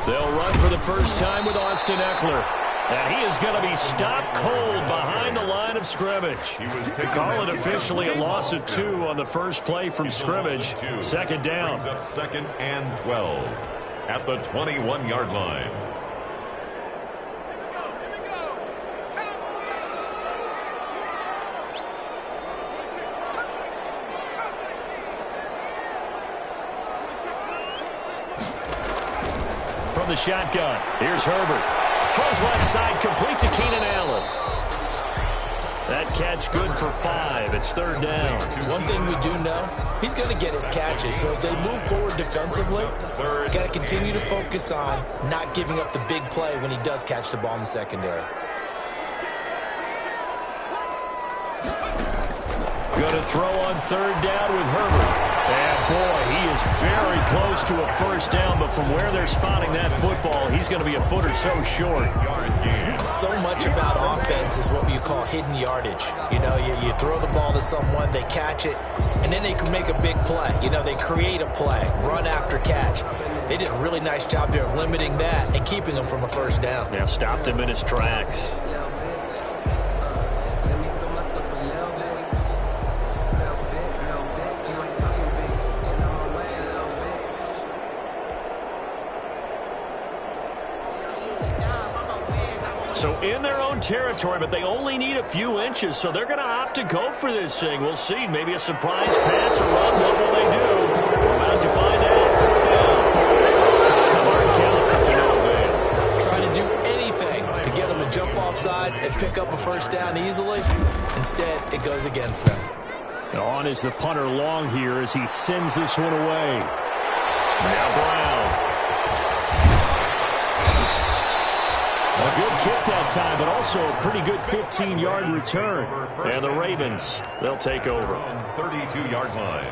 They'll run for the first time with Austin Eckler. And he is going to be stopped cold behind the line of scrimmage. To call it officially a loss of 2 on the first play from scrimmage. Second down. Brings up 2nd and 12 at the 21-yard line. From the shotgun, here's Herbert. Throws left side, complete to Keenan Allen. That catch good for 5. It's 3rd down. One thing we do know, he's going to get his catches. So as they move forward defensively, got to continue to focus on not giving up the big play when he does catch the ball in the secondary. Going to throw on 3rd down with Herbert. And, boy, he is very close to a first down, but from where they're spotting that football, he's going to be a foot or so short. So much about offense is what you call hidden yardage. You know, you throw the ball to someone, they catch it, and then they can make a big play. You know, they create a play, run after catch. They did a really nice job there of limiting that and keeping him from a first down. Yeah, stopped him in his tracks. So in their own territory, but they only need a few inches, so they're going to opt to go for this thing. We'll see. Maybe a surprise pass or run. What will they do? We're about to find out. 4th down. Trying to mark count to no avail. Trying to do anything to get them to jump off sides and pick up a first down easily. Instead, it goes against them. On is the punter long here as he sends this one away. Now Brown. A good kick that time, but also a pretty good 15-yard return. And the Ravens, they'll take over. 32-yard line.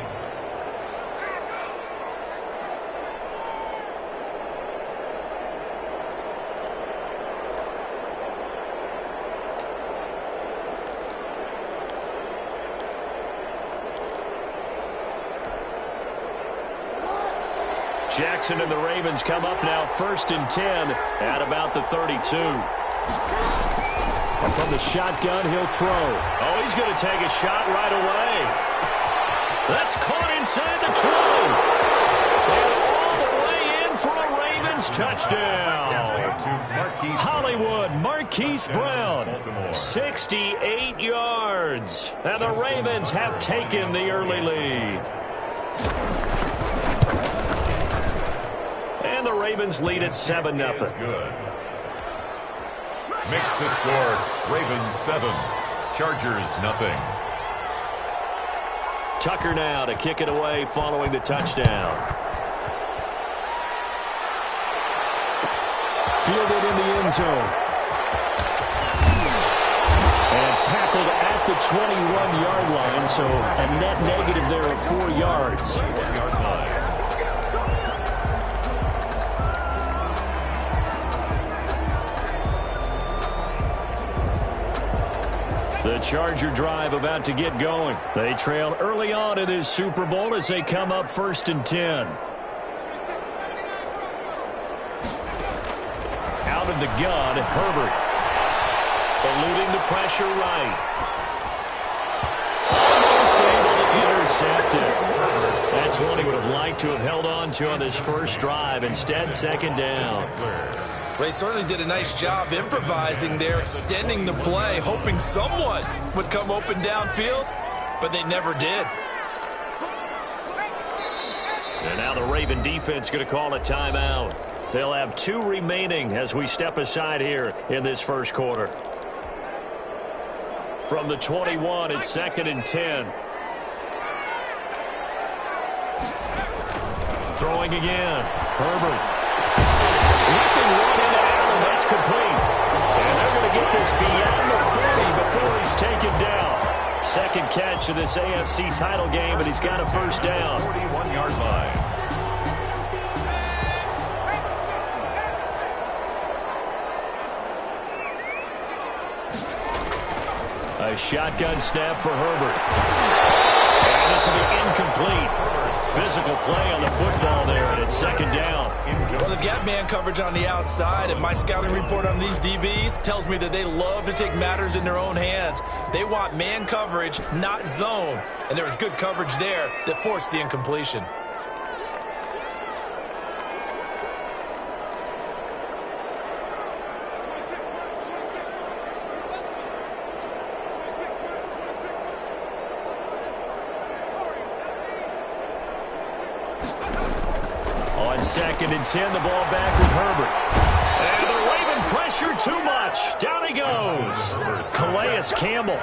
Jackson and the Ravens come up now 1st and 10 at about the 32. And from the shotgun, he'll throw. Oh, he's going to take a shot right away. That's caught inside the 20. And all the way in for a Ravens touchdown. Hollywood Marquise Brown, 68 yards. And the Ravens have taken the early lead. And the Ravens lead at 7-0. Good. Makes the score Ravens 7, Chargers nothing. Tucker now to kick it away following the touchdown. Fielded in the end zone. And tackled at the 21-yard line, so a net negative there of 4 yards. 1-yard line. The Charger drive about to get going. They trail early on in this Super Bowl as they come up 1st and 10. Out of the gun, Herbert. Eluding the pressure right. Almost able to intercept it. That's one he would have liked to have held on to on this first drive. Instead, 2nd down. Well, they certainly did a nice job improvising there, extending the play, hoping someone would come open downfield, but they never did. And now the Raven defense going to call a timeout. They'll have 2 remaining as we step aside here in this first quarter. From the 21, it's 2nd and 10. Throwing again. Herbert. Whipping one into Allen. That's complete. And they're going to get this beyond the 40 before he's taken down. 2nd catch of this AFC title game, and he's got a first down. 41-yard line. A shotgun snap for Herbert. And this will be incomplete. Physical play on the football there, and it's 2nd down. Well, they've get man coverage on the outside, and my scouting report on these DBs tells me that they love to take matters in their own hands. They want man coverage, not zone, and there was good coverage there that forced the incompletion. On 2nd and 10, the ball back with Herbert. And they're waving pressure too much. Down he goes. Calais Campbell.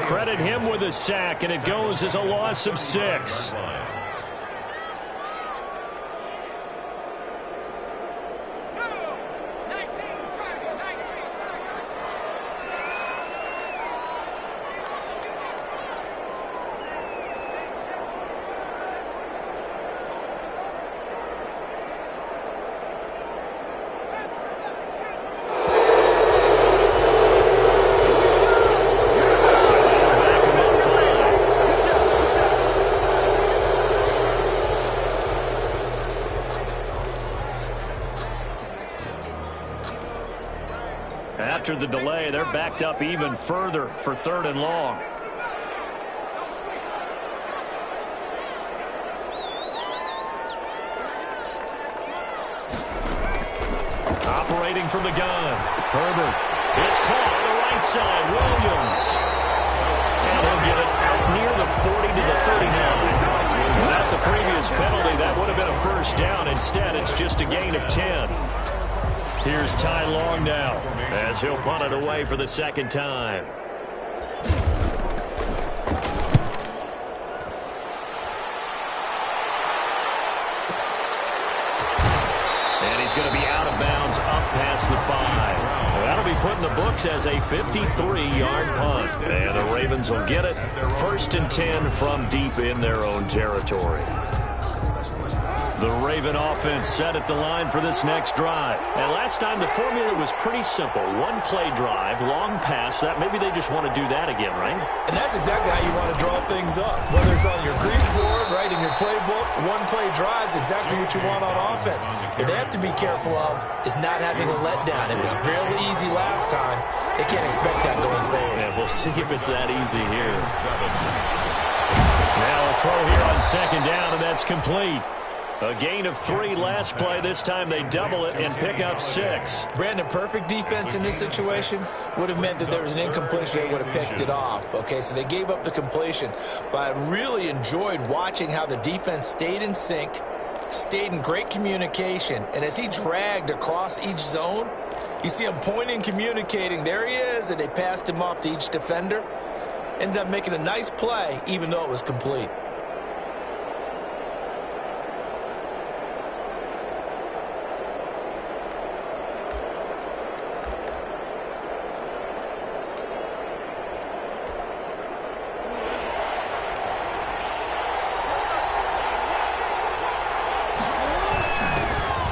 Credit him with a sack, and it goes as a loss of 6. After the delay, they're backed up even further for 3rd and long. Operating from the gun, Herbert. It's caught on the right side, Williams. And he'll get it out near the 40 to the 39. Without the previous penalty, that would have been a first down. Instead, it's just a gain of 10. Here's Ty Long now, as he'll punt it away for the 2nd time. And he's going to be out of bounds up past the 5. That'll be put in the books as a 53-yard punt. And the Ravens will get it. 1st and 10 from deep in their own territory. The Raven offense set at the line for this next drive. And last time the formula was pretty simple. One-play drive, long pass. That maybe they just want to do that again, right? And that's exactly how you want to draw things up. Whether it's on your grease board, right, in your playbook, one-play drive's exactly what you want on offense. What they have to be careful of is not having a letdown. It was fairly easy last time. They can't expect that going forward. Yeah, we'll see if it's that easy here. Now a throw here on 2nd down, and that's complete. A gain of 3 last play. This time they double it and pick up 6. Brandon, perfect defense in this situation would have meant that there was an incompletion that would have picked it off. Okay, so they gave up the completion. But I really enjoyed watching how the defense stayed in sync, stayed in great communication. And as he dragged across each zone, you see him pointing, communicating. There he is, and they passed him off to each defender. Ended up making a nice play, even though it was complete.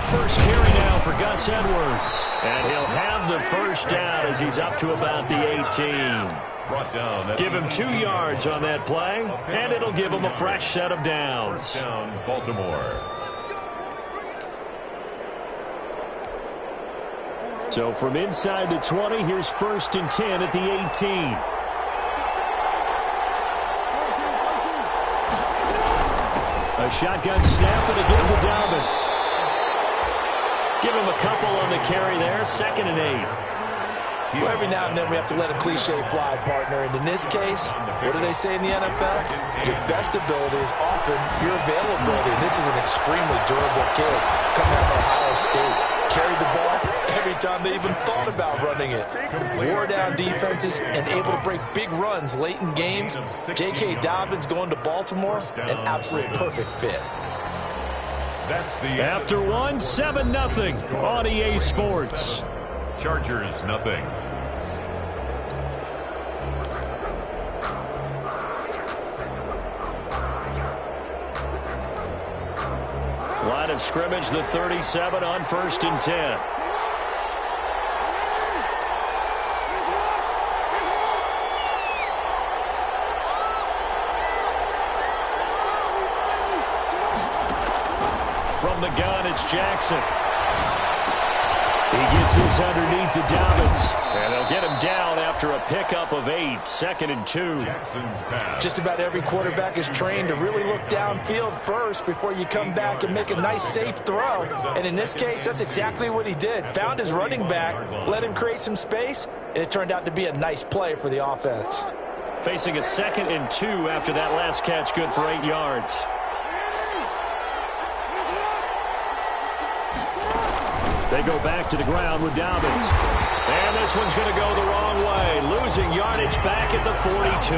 First carry now for Gus Edwards. And he'll have the first down as he's up to about the 18. Give him 2 yards on that play, and it'll give him a fresh set of downs. Down, Baltimore. So from inside the 20, here's 1st and 10 at the 18. A shotgun snap and again to Dobbins. Give him a couple on the carry there. 2nd and 8. Well, every now and then we have to let a cliche fly, partner. And in this case, what do they say in the NFL? Your best ability is often your availability. And this is an extremely durable kid coming out of Ohio State. Carried the ball every time they even thought about running it. Wore down defenses and able to break big runs late in games. J.K. Dobbins going to Baltimore, an absolute perfect fit. After 1, 7-0 on EA Sports. Chargers, nothing. Line of scrimmage, the 37 on 1st and 10. From the gun, it's Jackson. He gets this underneath to Dobbins. And they'll get him down after a pickup of 8. 2nd and 2. Just about every quarterback is trained to really look downfield first before you come back and make a nice, safe throw. And in this case, that's exactly what he did. Found his running back, let him create some space, and it turned out to be a nice play for the offense. Facing a 2nd and 2 after that last catch, good for 8 yards. They go back to the ground with Dobbins. And this one's going to go the wrong way. Losing yardage back at the 42.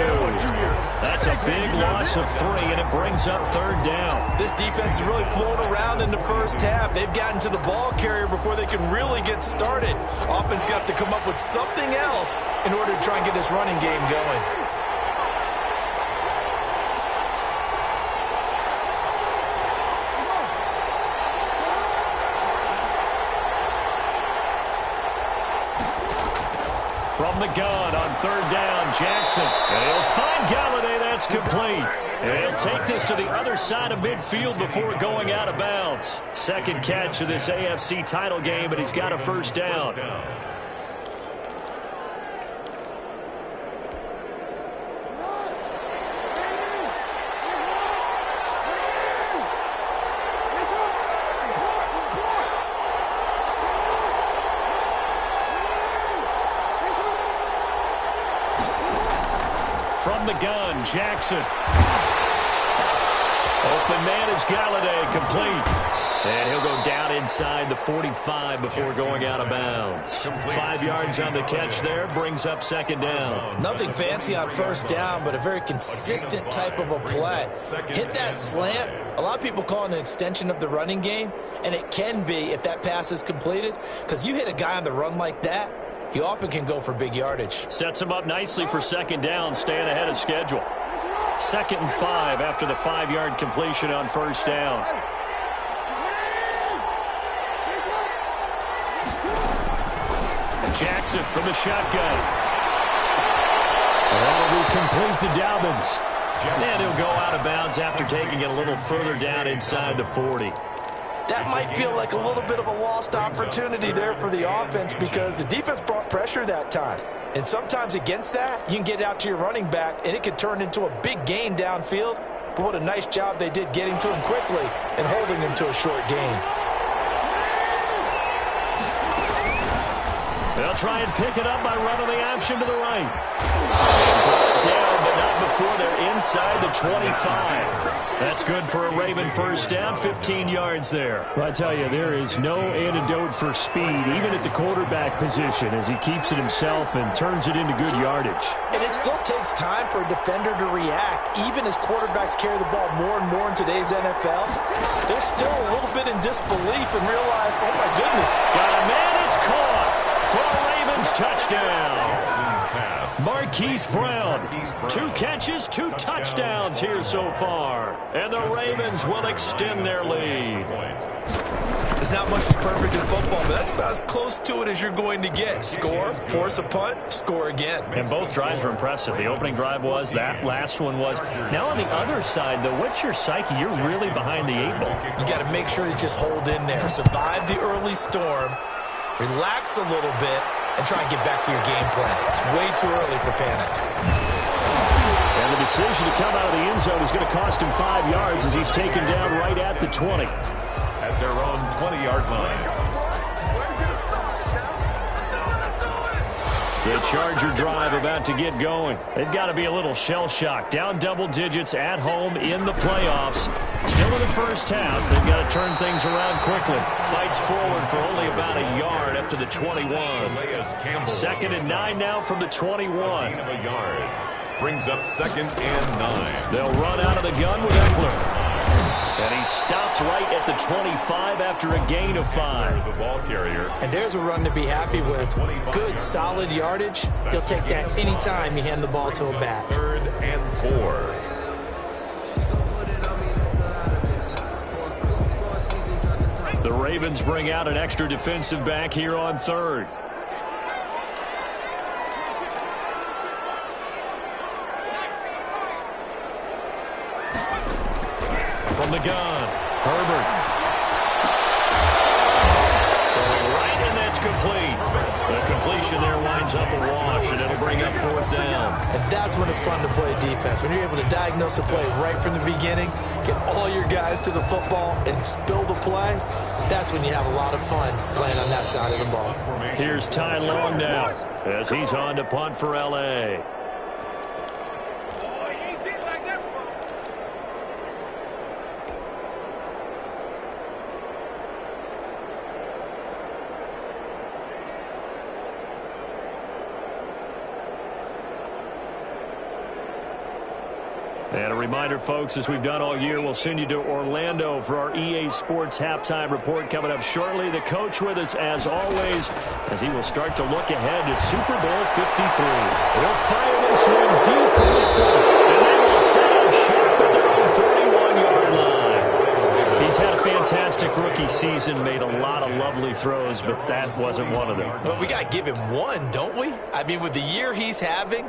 That's a big loss of 3, and it brings up 3rd down. This defense is really flown around in the first half. They've gotten to the ball carrier before they can really get started. Offense got to come up with something else in order to try and get this running game going. From the gun on 3rd down, Jackson. And he'll find Galladay. That's complete. And he'll take this to the other side of midfield before going out of bounds. 2nd catch of this AFC title game, and he's got a 1st down. From the gun, Jackson. Open man is Galladay, complete. And he'll go down inside the 45 before going out of bounds. 5 yards on the catch there, brings up 2nd down. Nothing fancy on 1st down, but a very consistent type of a play. Hit that slant. A lot of people call it an extension of the running game, and it can be if that pass is completed, because you hit a guy on the run like that, he often can go for big yardage. Sets him up nicely for 2nd down, staying ahead of schedule. 2nd and 5 after the 5-yard completion on 1st down. Jackson from the shotgun. That'll be complete to Dobbins. And he'll go out of bounds after taking it a little further down inside the 40. That might feel like a little bit of a lost opportunity there for the offense because the defense brought pressure that time. And sometimes against that, you can get out to your running back, and it could turn into a big gain downfield. But what a nice job they did getting to him quickly and holding him to a short gain. They'll try and pick it up by running the option to the right. And brought down, but not before they're inside the 25. That's good for a Raven 1st down, 15 yards there. Well, I tell you, there is no antidote for speed, even at the quarterback position, as he keeps it himself and turns it into good yardage. And it still takes time for a defender to react. Even as quarterbacks carry the ball more and more in today's NFL, they're still a little bit in disbelief and realize, oh my goodness. Got a man, it's caught for a Ravens touchdown. Marquise Brown, 2 catches, 2 touchdowns here so far. And the Ravens will extend their lead. There's not much that's perfect in football, but that's about as close to it as you're going to get. Score, force a punt, score again. And both drives were impressive. The opening drive was, that last one was. Now on the other side, though, what's your psyche? You're really behind the 8 ball. You got to make sure you just hold in there. Survive the early storm, relax a little bit, and try and get back to your game plan. It's way too early for panic. And the decision to come out of the end zone is going to cost him 5 yards as he's taken down right at the 20. At their own 20-yard line. The Charger drive about to get going. They've got to be a little shell-shocked. Down double digits at home in the playoffs. Still in the first half. They've got to turn things around quickly. Fights forward for only about a yard up to the 21. 2nd and 9 now from the 21. A yard. Brings up 2nd and 9. They'll run out of the gun with Eckler. And he stopped right at the 25 after a gain of 5. The ball carrier. And there's a run to be happy with. Good, solid yardage. He'll take that anytime you hand the ball to a back. 3rd and 4. The Ravens bring out an extra defensive back here on 3rd. From the gun, Herbert. So right, and that's good completion there winds up a wash, and it'll bring up fourth down. And that's when it's fun to play defense. When you're able to diagnose a play right from the beginning, get all your guys to the football, and spill the play, that's when you have a lot of fun playing on that side of the ball. Here's Ty Long now as he's on to punt for L.A. And a reminder, folks, as we've done all year, we'll send you to Orlando for our EA Sports halftime report coming up shortly. The coach with us, as always, as he will start to look ahead to Super Bowl 53. He'll fire this one deep for Victor, and they will set up shop at their own 41-yard line. He's had a fantastic rookie season, made a lot of lovely throws, but that wasn't one of them. Well, we got to give him one, don't we? I mean, with the year he's having,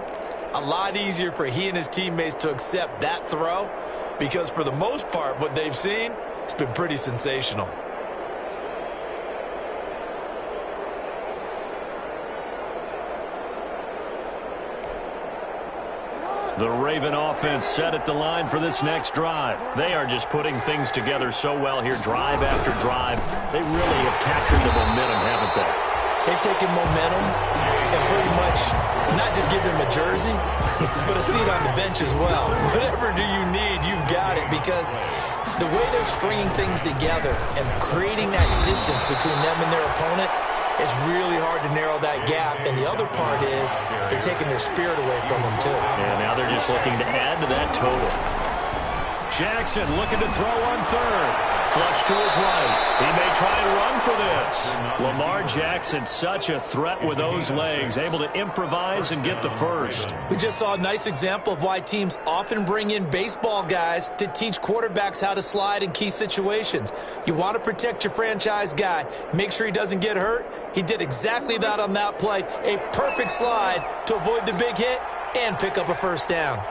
a lot easier for he and his teammates to accept that throw because for the most part, what they've seen, it's been pretty sensational. The Raven offense set at the line for this next drive. They are just putting things together so well here, drive after drive. They really have captured the momentum, haven't they? They've taken momentum and pretty much not just give him a jersey, but a seat on the bench as well. Whatever do you need, you've got it, because the way they're stringing things together and creating that distance between them and their opponent, it's really hard to narrow that gap. And the other part is they're taking their spirit away from them, too. And now they're just looking to add to that total. Jackson looking to throw on third. Flush to his right. He may try and run for this. Lamar Jackson, such a threat with those legs, able to improvise and get the first. We just saw a nice example of why teams often bring in baseball guys to teach quarterbacks how to slide in key situations. You want to protect your franchise guy. Make sure he doesn't get hurt. He did exactly that on that play. A perfect slide to avoid the big hit and pick up a first down.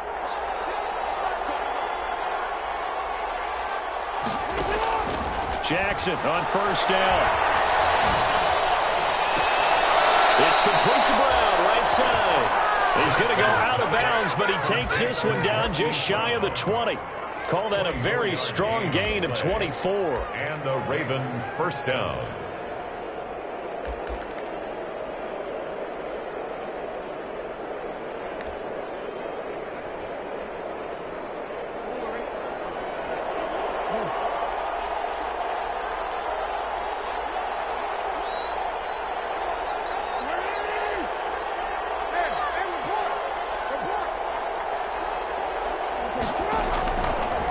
Jackson on first down. It's complete to Brown, right side. He's going to go out of bounds, but he takes this one down just shy of the 20. Call that a very strong gain of 24. And the Raven first down.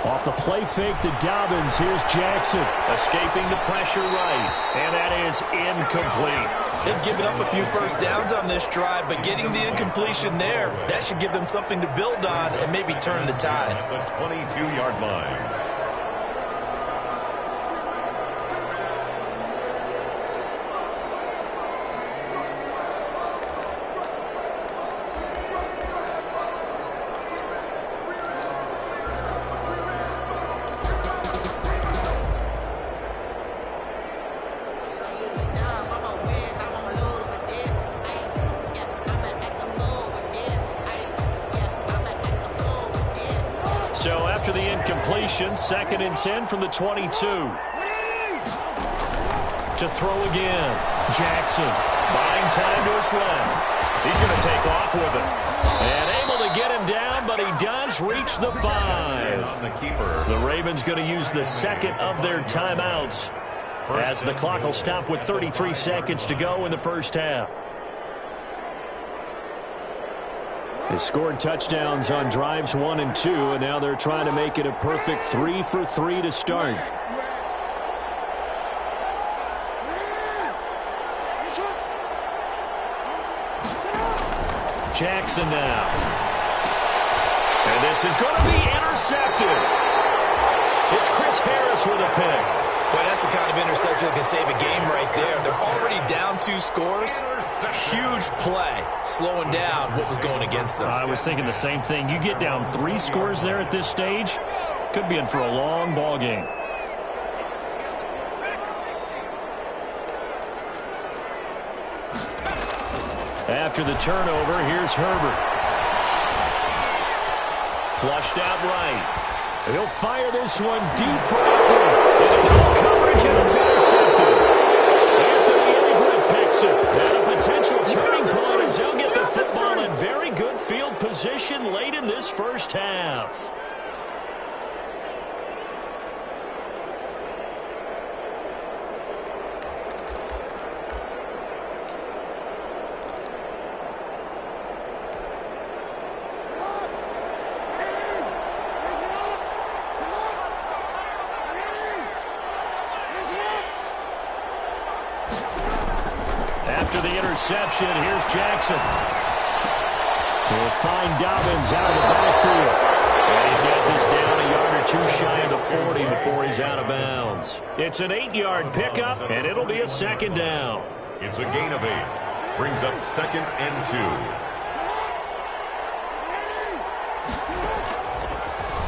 Off the play fake to Dobbins. Here's Jackson. Escaping the pressure right. And that is incomplete. They've given up a few first downs on this drive, but getting the incompletion there, that should give them something to build on and maybe turn the tide. At the 22-yard line. So after the incompletion, 2nd and 10 from the 22. To throw again. Jackson buying time to his left. He's going to take off with it. And able to get him down, but he does reach the 5. The Ravens going to use the second of their timeouts as the clock will stop with 33 seconds to go in the first half. They scored touchdowns on drives 1 and 2, and now they're trying to make it a perfect 3 for 3 to start. Jackson now. And this is going to be intercepted. It's Chris Harris with a pick. Boy, that's the kind of interception that can save a game right there. They're already down 2 scores. Huge play, slowing down what was going against them. I was thinking the same thing. You get down 3 scores there at this stage, could be in for a long ball game. After the turnover, here's Herbert. Flushed out right. He'll fire this one deep for Apple. Into double coverage, and it's intercepted. Anthony Everett picks it. And a potential turning point as he'll get the football in very good field position late in this first half. After the interception, here's Jackson. He'll find Dobbins out of the backfield. And he's got this down a yard or two shy of the 40 before he's out of bounds. It's an 8-yard pickup, and it'll be a second down. It's a gain of 8. Brings up 2nd and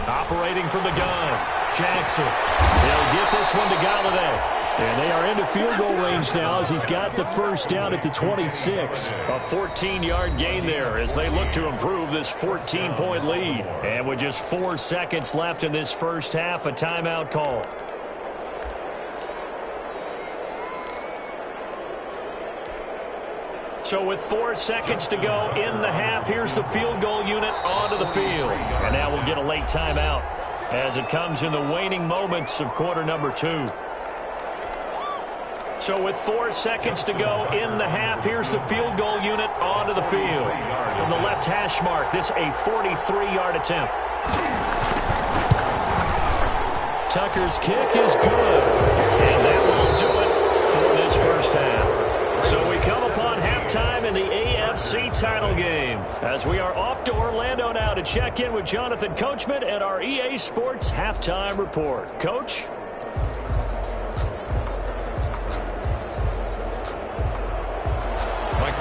2. Operating from the gun, Jackson. He'll get this one to Galladay. And they are into field goal range now as he's got the first down at the 26. A 14-yard gain there as they look to improve this 14-point lead. And with just 4 seconds left in this first half, a timeout call. So with 4 seconds to go in the half, here's the field goal unit onto the field. And now we'll get a late timeout as it comes in the waning moments of quarter number 2. So with 4 seconds to go in the half, here's the field goal unit onto the field. From the left hash mark, this a 43-yard attempt. Tucker's kick is good. And that will do it for this first half. So we come upon halftime in the AFC title game as we are off to Orlando now to check in with Jonathan Coachman and our EA Sports halftime report. Coach?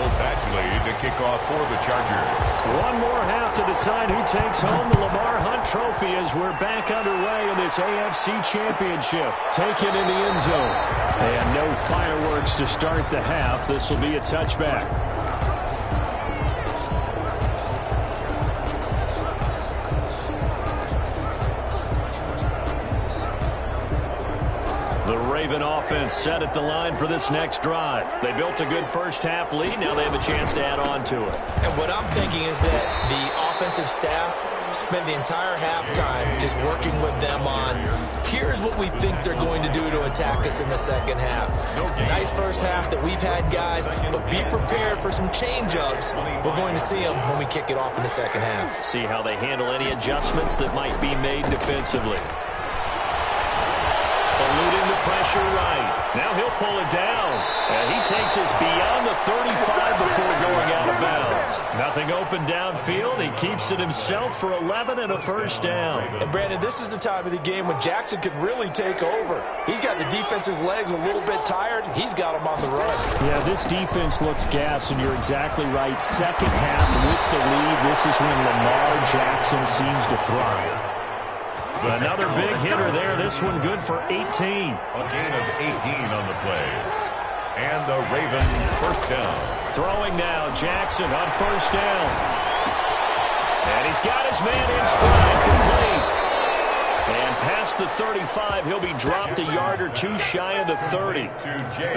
Batchley to kick off for the Chargers. One more half to decide who takes home the Lamar Hunt Trophy as we're back underway in this AFC Championship. Taken in the end zone. And no fireworks to start the half. This will be a touchback. The Raven offense set at the line for this next drive. They built a good first half lead. Now they have a chance to add on to it. And what I'm thinking is that the offensive staff spent the entire halftime just working with them on, here's what we think they're going to do to attack us in the second half. Nice first half that we've had, guys, but be prepared for some change-ups. We're going to see them when we kick it off in the second half. See how they handle any adjustments that might be made defensively. Eluding the pressure right. Now he'll pull it down. And he takes us beyond the 35 before going out of bounds. Nothing open downfield. He keeps it himself for 11 and a first down. And Brandon, this is the time of the game when Jackson could really take over. He's got the defense's legs a little bit tired. He's got them on the run. Yeah, this defense looks gassed, and you're exactly right. Second half with the lead, this is when Lamar Jackson seems to thrive. Another big hitter there. This one good for 18. A gain of 18 on the play. And the Raven first down. Throwing now, Jackson on first down. And he's got his man in stride, complete. And past the 35, he'll be dropped a yard or two shy of the 30.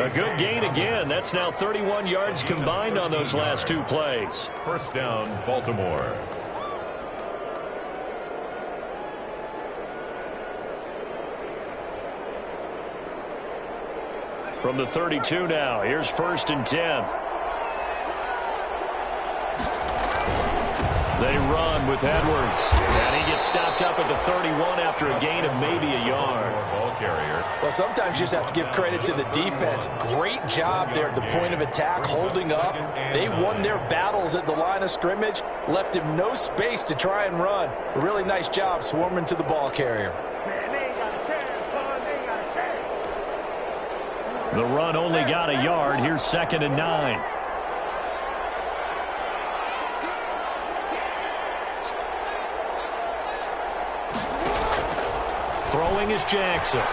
A good gain again. That's now 31 yards combined on those last two plays. First down, Baltimore. From the 32 now, here's 1st and 10. They run with Edwards. And he gets stopped up at the 31 after a gain of maybe a yard. Ball carrier. Well, sometimes you just have to give credit to the defense. Great job there at the point of attack, holding up. They won their battles at the line of scrimmage, left him no space to try and run. A really nice job swarming to the ball carrier. The run only got a yard. Here's 2nd and 9. Throwing is Jackson.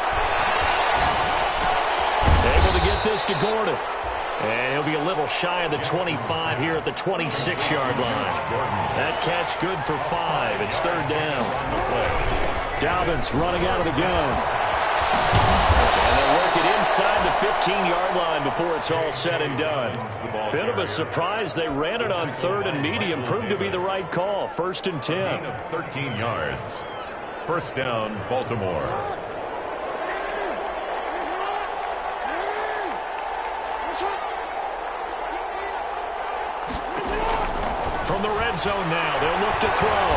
Able to get this to Gordon. And he'll be a little shy of the 25 here at the 26-yard line. That catch good for 5. It's third down. Dobbins running out of the gun. And they'll work it inside the 15-yard line before it's all said and done. Bit of a surprise. They ran it on third and medium. Proved to be the right call. First and 10. 13 yards. First down, Baltimore. From the red zone now, they'll look to throw.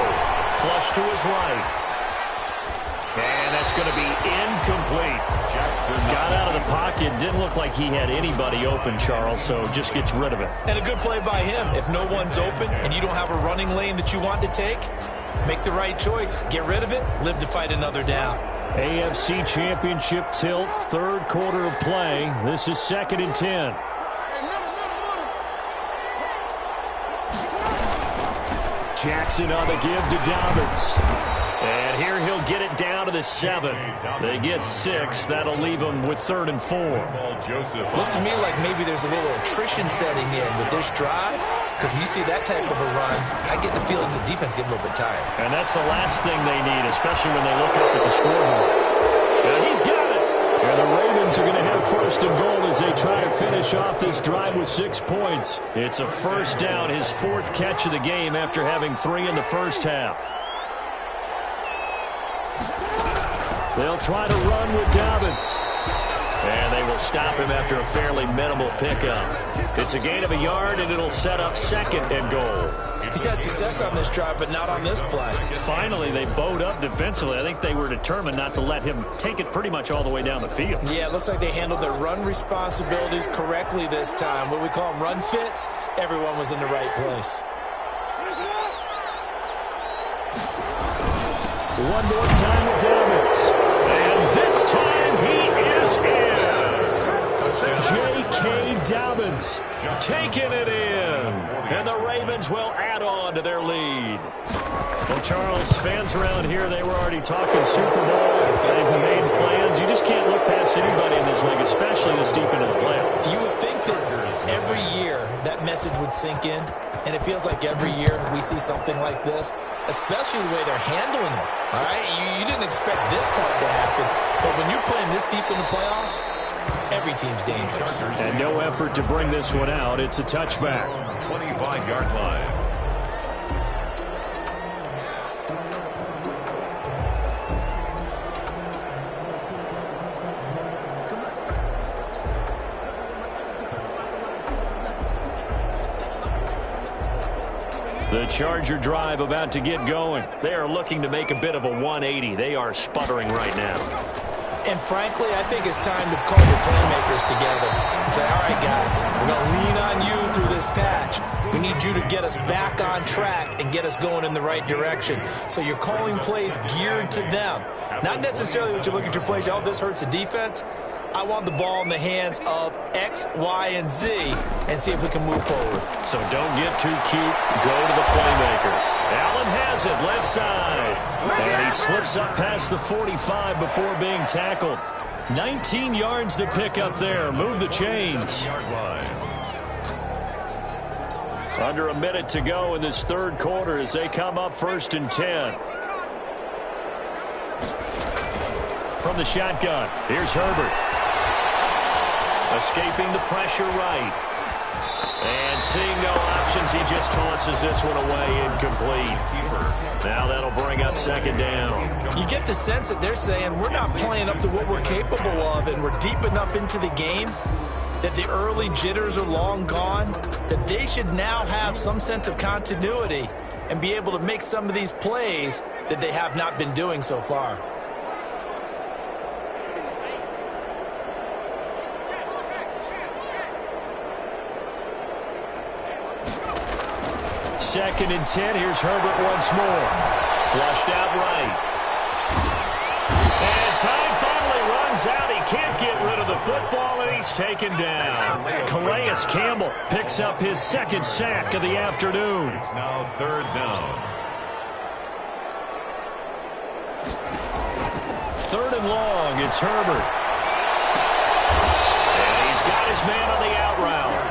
Flush to his right. And that's going to be incomplete. Got out of the pocket. Didn't look like he had anybody open, Charles, so just gets rid of it. And a good play by him. If no one's open and you don't have a running lane that you want to take, make the right choice. Get rid of it. Live to fight another down. AFC Championship tilt, third quarter of play. This is second and 10. Jackson on the give to Dobbins. And here he'll get it down to the 7. They get 6. That'll leave them with third and 4. Looks to me like maybe there's a little attrition setting in with this drive, because when you see that type of a run, I get the feeling the defense getting a little bit tired. And that's the last thing they need, especially when they look up at the scoreboard. And he's got it. And the Ravens are going to have first and goal as they try to finish off this drive with 6 points. It's a first down, his 4th catch of the game after having 3 in the first half. They'll try to run with Dobbins. And they will stop him after a fairly minimal pickup. It's a gain of a yard, and it'll set up second and goal. He's had success on this drive, but not on this play. Finally, they bowed up defensively. I think they were determined not to let him take it pretty much all the way down the field. Yeah, it looks like they handled their run responsibilities correctly this time. What we call them run fits, everyone was in the right place. One more time with Dobbins. And this time he is in. J.K. Dobbins taking it in. And the Ravens will add on to their lead. Well, Charles, fans around here, they were already talking Super Bowl. They've made plans. You just can't look past anybody in this league, especially this deep into the playoffs. You would think that every year that message would sink in, and it feels like every year we see something like this, especially the way they're handling it. All right, you didn't expect this part to happen, but when you're playing this deep in the playoffs, every team's dangerous. And no effort to bring this one out. It's a touchback. 25-yard line. The Charger drive about to get going. They are looking to make a bit of a 180. They are sputtering right now. And frankly, I think it's time to call your playmakers together and say, all right, guys, we're going to lean on you through this patch. We need you to get us back on track and get us going in the right direction. So you're calling plays geared to them. Not necessarily that you look at your plays, oh, this hurts the defense. I want the ball in the hands of X, Y, and Z and see if we can move forward. So don't get too cute. Go to the playmakers. Allen has it left side. And he slips up past the 45 before being tackled. 19 yards to pick up there. Move the chains. Under a minute to go in this third quarter as they come up first and 10. From the shotgun, here's Herbert. Escaping the pressure right. And seeing no options, he just tosses this one away incomplete. Now that'll bring up second down. You get the sense that they're saying we're not playing up to what we're capable of, and we're deep enough into the game that the early jitters are long gone, that they should now have some sense of continuity and be able to make some of these plays that they have not been doing so far. Second and 10. Here's Herbert once more. Flushed out right. And time finally runs out. He can't get rid of the football, and he's taken down. Calais Campbell picks up his second sack of the afternoon. It's now third down. Third and long. It's Herbert. And he's got his man on the out route.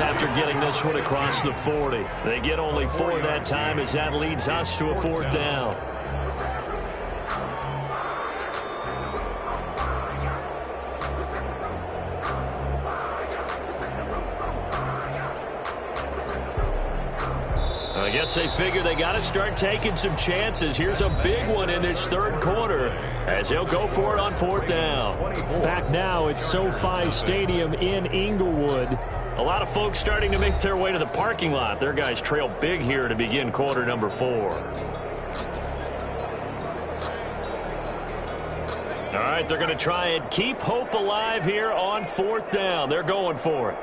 after getting this one across the 40. They get only 4 that time as that leads us to a 4th down. I guess they figure they got to start taking some chances. Here's a big one in this 3rd quarter as he'll go for it on 4th down. Back now at SoFi Stadium in Inglewood. A lot of folks starting to make their way to the parking lot. Their guys trail big here to begin quarter number 4. All right, they're going to try and keep hope alive here on 4th down. They're going for it.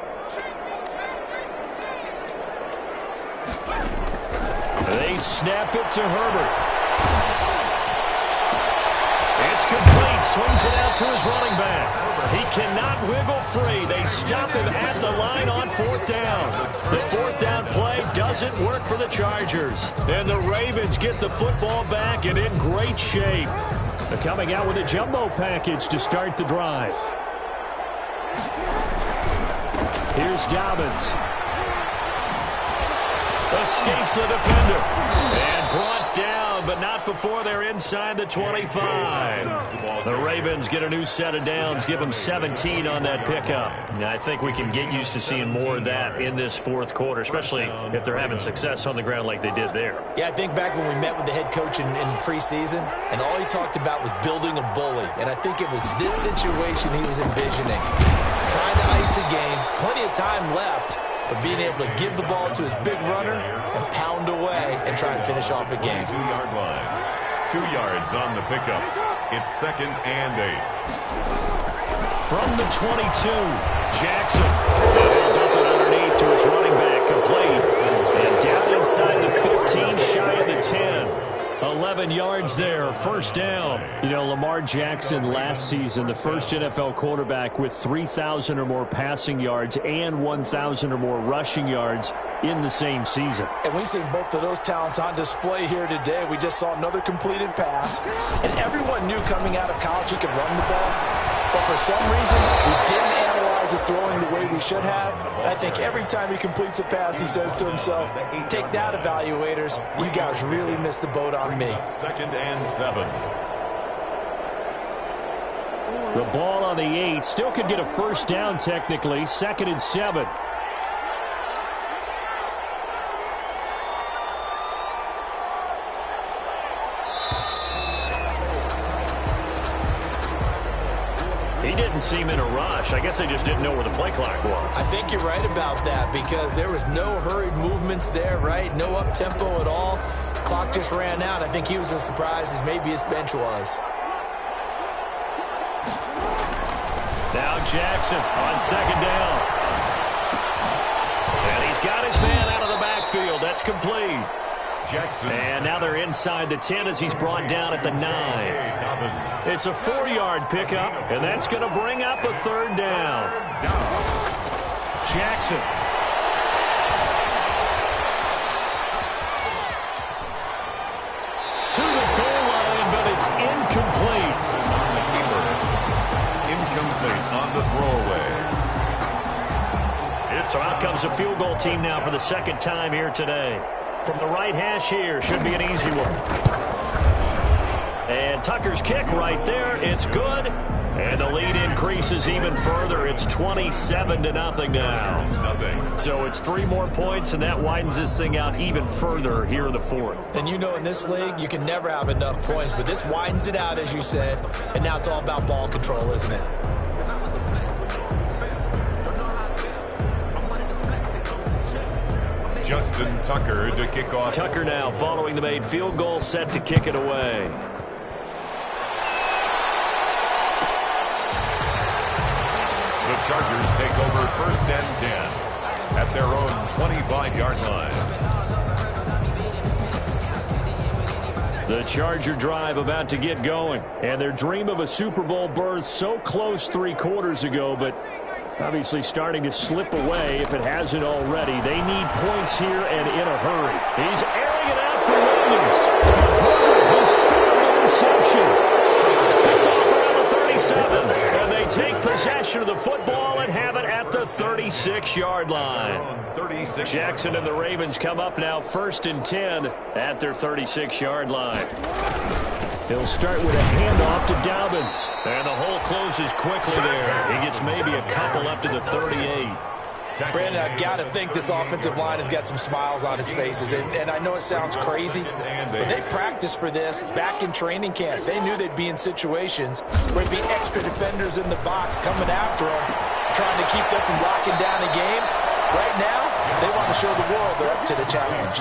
They snap it to Herbert. It's complete. Swings it out to his running back. He cannot wiggle free. They stop him at the line on 4th down. The 4th down play doesn't work for the Chargers. And the Ravens get the football back and in great shape. They're coming out with a jumbo package to start the drive. Here's Dobbins. Escapes the defender. And brought down, but not before they're inside the 25. The Ravens get a new set of downs, give them 17 on that pickup. Now, I think we can get used to seeing more of that in this 4th quarter, especially if they're having success on the ground like they did there. Yeah, I think back when we met with the head coach in preseason, and all he talked about was building a bully. And I think it was this situation he was envisioning. Trying to ice a game, plenty of time left, but being able to give the ball to his big runner and pound away and try and finish off a game. 2-yard line. 2 yards on the pickup. It's 2nd and 8. From the 22, Jackson. They'll dump it underneath to his running back, complete. And down inside the 15, shy of the 10. 11 yards there, 1st down. You know, Lamar Jackson last season, the first NFL quarterback with 3,000 or more passing yards and 1,000 or more rushing yards in the same season. And we see both of those talents on display here today. We just saw another completed pass. And everyone knew coming out of college he could run the ball. But for some reason, we didn't analyze it throwing the way we should have. And I think every time he completes a pass, he says to himself, take that, evaluators. You guys really missed the boat on me. 2nd and 7. The ball on the 8. Still could get a 1st down technically. 2nd and 7. He didn't seem in a rush. I guess they just didn't know where the play clock was. I think you're right about that because there was no hurried movements there, right? No up-tempo at all. Clock just ran out. I think he was as surprised as maybe his bench was. Now Jackson on 2nd down. And he's got his man out of the backfield. That's complete. Jackson. And now they're inside the 10 as he's brought down at the 9. It's a 4-yard pickup, and that's going to bring up a 3rd down. Jackson. To the goal line, but it's incomplete. On the keeper. Incomplete on the throwaway. So out comes a field goal team now for the 2nd time here today. From the right hash here, should be an easy one. And Tucker's kick right there, it's good. And the lead increases even further. It's 27-0 now. So it's 3 more points, and that widens this thing out even further here in the 4th. And you know in this league, you can never have enough points, but this widens it out, as you said, and now it's all about ball control, isn't it? Justin Tucker to kick off. Tucker now following the made field goal, set to kick it away. The Chargers take over 1st and 10 at their own 25-yard line. The Charger drive about to get going. And their dream of a Super Bowl berth so close 3 quarters ago, but obviously starting to slip away if it hasn't already. They need points here and in a hurry. He's airing it out for Williams. His 3rd interception. Picked off around the 37. And they take possession of the football and have it at at the 36-yard line. Jackson and the Ravens come up now 1st and 10 at their 36-yard line. He'll start with a handoff to Dobbins. And the hole closes quickly there. He gets maybe a couple up to the 38. Brandon, I've got to think this offensive line has got some smiles on its faces. And I know it sounds crazy, but they practiced for this back in training camp. They knew they'd be in situations where there'd be extra defenders in the box coming after them, trying to keep them from locking down a game. Right now, they want to show the world they're up to the challenge.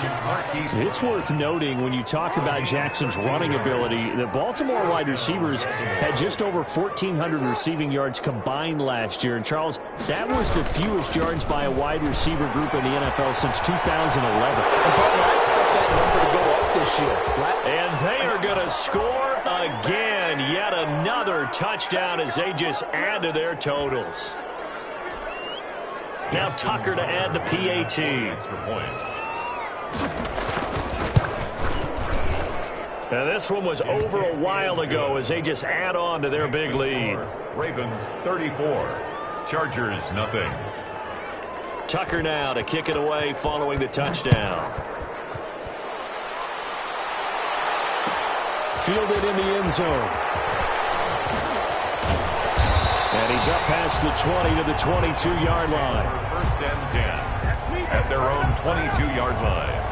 It's worth noting when you talk about Jackson's running ability, the Baltimore wide receivers had just over 1,400 receiving yards combined last year. And, Charles, that was the fewest yards by a wide receiver group in the NFL since 2011. And, partner, I expect that number to go up this year. And they are going to score again. Yet another touchdown as they just add to their totals. Now Tucker to add the PAT. Now this one was over a while ago as they just add on to their big lead. Ravens 34, Chargers nothing. Tucker now to kick it away following the touchdown. Fielded in the end zone. And he's up past the 20 to the 22-yard line. 1st and 10 at their own 22-yard line.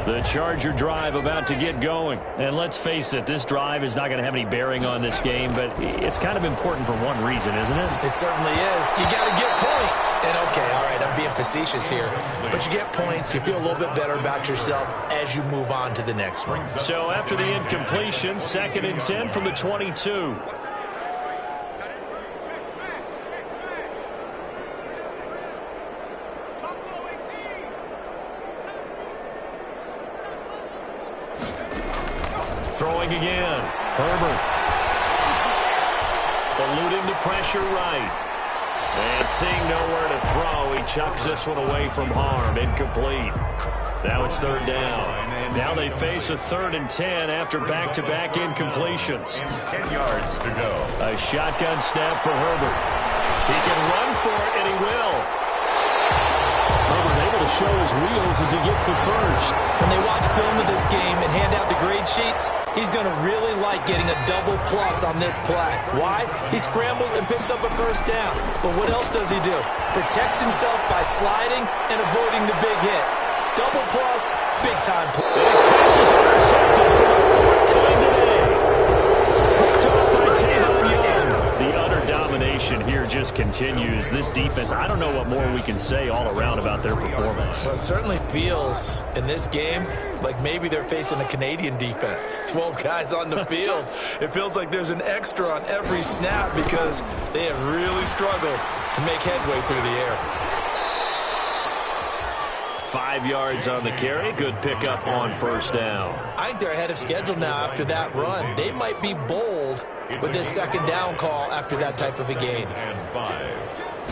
The Charger drive about to get going. And let's face it, this drive is not going to have any bearing on this game, but it's kind of important for one reason, isn't it? It certainly is. You got to get points. And, okay, all right, I'm being facetious here. But you get points, you feel a little bit better about yourself as you move on to the next one. So after the incompletion, 2nd and 10 from the 22. Throwing again. Herbert. Eluding the pressure right. And seeing nowhere to throw, he chucks this one away from harm. Incomplete. Now it's 3rd down. Now they face a 3rd and 10 after back-to-back incompletions. 10 yards to go. A shotgun snap for Herbert. He can run for it, and he will. Herbert able to show his wheels as he gets the first. When they watch film of this game and hand out the grade sheets, he's going to really like getting a double plus on this play. Why? He scrambles and picks up a 1st down. But what else does he do? Protects himself by sliding and avoiding the big hit. Double plus, big time play. His pass is intercepted for the 4th time today. Picked up by Taylor Young. The utter domination here just continues. This defense, I don't know what more we can say all around about their performance. Well, it certainly feels in this game like maybe they're facing a Canadian defense. 12 guys on the field. It feels like there's an extra on every snap because they have really struggled to make headway through the air. 5 yards on the carry. Good pickup on 1st down. I think they're ahead of schedule now after that run. They might be bold with this 2nd down call after that type of a game. And 5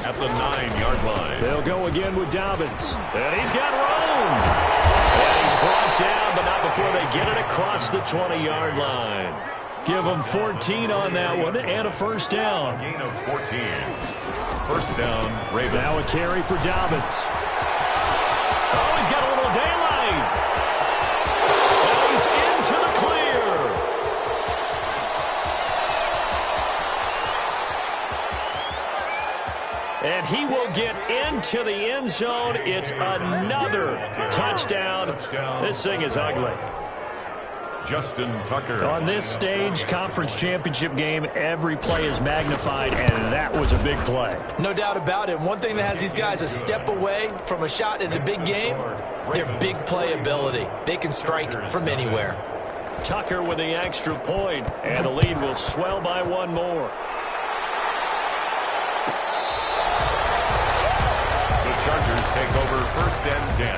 at the 9-yard line. They'll go again with Dobbins. And he's got room. And he's brought down, but not before they get it across the 20-yard line. Give them 14 on that one and a 1st down. Gain of 14. 1st down, Ravens. Now a carry for Dobbins. Oh, he's got a little daylight. And he's into the clear. And he will get into the end zone. It's another touchdown. This thing is ugly. Justin Tucker. On this stage, conference championship game, every play is magnified, and that was a big play. No doubt about it. One thing that has these guys a step away from a shot at the big game, their big play ability. They can strike from anywhere. Tucker with the extra point, and the lead will swell by one more. The Chargers take over 1st and 10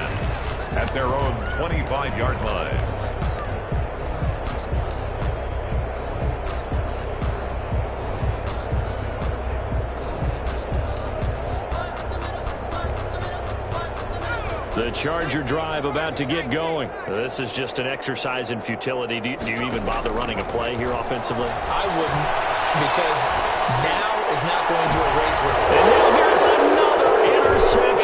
at their own 25-yard line. The Charger drive about to get going. This is just an exercise in futility. Do you even bother running a play here offensively? I wouldn't, because now is not going to erase what. And now here's another interception.